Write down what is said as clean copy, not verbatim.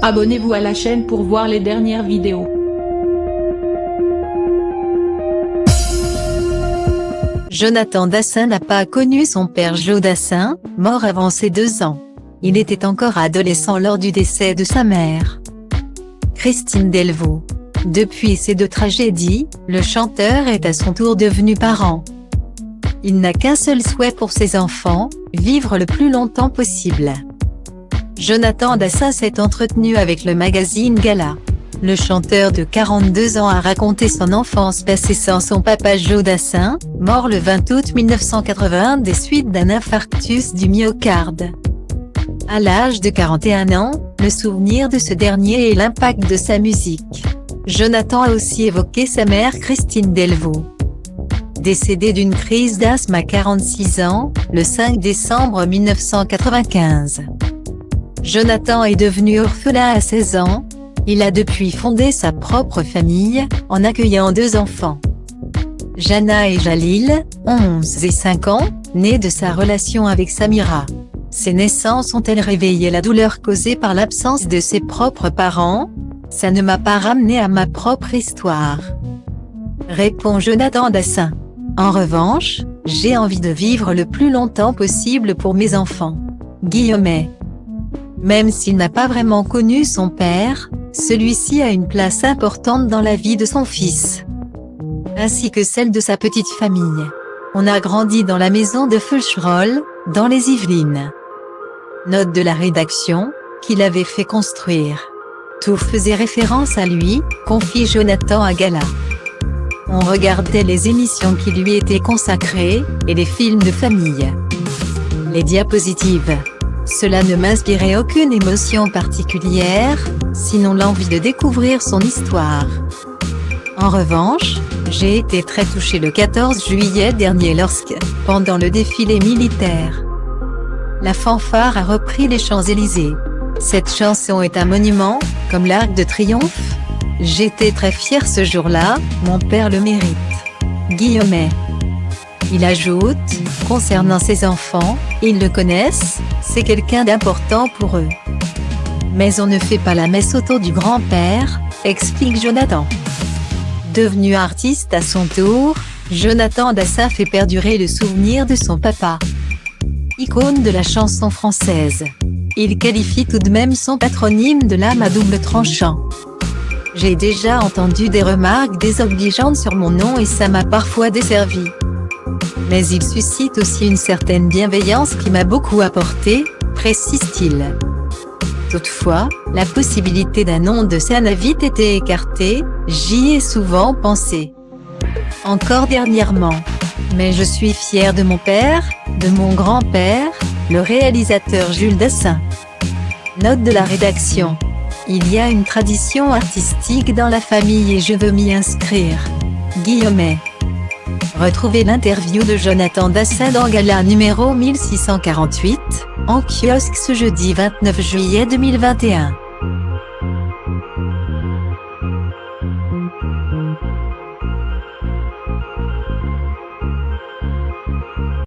Abonnez-vous à la chaîne pour voir les dernières vidéos. Jonathan Dassin n'a pas connu son père Joe Dassin, mort avant ses 2 ans. Il était encore adolescent lors du décès de sa mère, Christine Delvaux. Depuis ces 2 tragédies, le chanteur est à son tour devenu parent. Il n'a qu'un seul souhait pour ses enfants, vivre le plus longtemps possible. Jonathan Dassin s'est entretenu avec le magazine Gala. Le chanteur de 42 ans a raconté son enfance passée sans son papa Joe Dassin, mort le 20 août 1981 des suites d'un infarctus du myocarde. À l'âge de 41 ans, le souvenir de ce dernier et l'impact de sa musique. Jonathan a aussi évoqué sa mère Christine Delvaux, décédée d'une crise d'asthme à 46 ans, le 5 décembre 1995. Jonathan est devenu orphelin à 16 ans. Il a depuis fondé sa propre famille, en accueillant 2 enfants. Jana et Jalil, 11 et 5 ans, nés de sa relation avec Samira. Ces naissances ont-elles réveillé la douleur causée par l'absence de ses propres parents? Ça ne m'a pas ramené à ma propre histoire, répond Jonathan Dassin. En revanche, j'ai envie de vivre le plus longtemps possible pour mes enfants. Guillemets. Même s'il n'a pas vraiment connu son père, celui-ci a une place importante dans la vie de son fils, ainsi que celle de sa petite famille. On a grandi dans la maison de Feucherolles, dans les Yvelines. Note de la rédaction, qu'il avait fait construire. Tout faisait référence à lui, confie Jonathan à Gala. On regardait les émissions qui lui étaient consacrées, et les films de famille. Les diapositives. Cela ne m'inspirait aucune émotion particulière, sinon l'envie de découvrir son histoire. En revanche, j'ai été très touché le 14 juillet dernier lorsque, pendant le défilé militaire, la fanfare a repris les Champs-Élysées. Cette chanson est un monument, comme l'Arc de Triomphe. J'étais très fier ce jour-là, mon père le mérite. Guillemets. Il ajoute, concernant ses enfants, ils le connaissent, c'est quelqu'un d'important pour eux. Mais on ne fait pas la messe autour du grand-père, explique Jonathan. Devenu artiste à son tour, Jonathan Dassin fait perdurer le souvenir de son papa, icône de la chanson française. Il qualifie tout de même son patronyme de lame à double tranchant. J'ai déjà entendu des remarques désobligeantes sur mon nom et ça m'a parfois desservi. Mais il suscite aussi une certaine bienveillance qui m'a beaucoup apporté, précise-t-il. Toutefois, la possibilité d'un nom de scène a vite été écartée, j'y ai souvent pensé. Encore dernièrement. Mais je suis fier de mon père, de mon grand-père, le réalisateur Jules Dassin. Note de la rédaction. Il y a une tradition artistique dans la famille et je veux m'y inscrire. Guillemets. Retrouvez l'interview de Jonathan Dassin dans Gala numéro 1648, en kiosque ce jeudi 29 juillet 2021.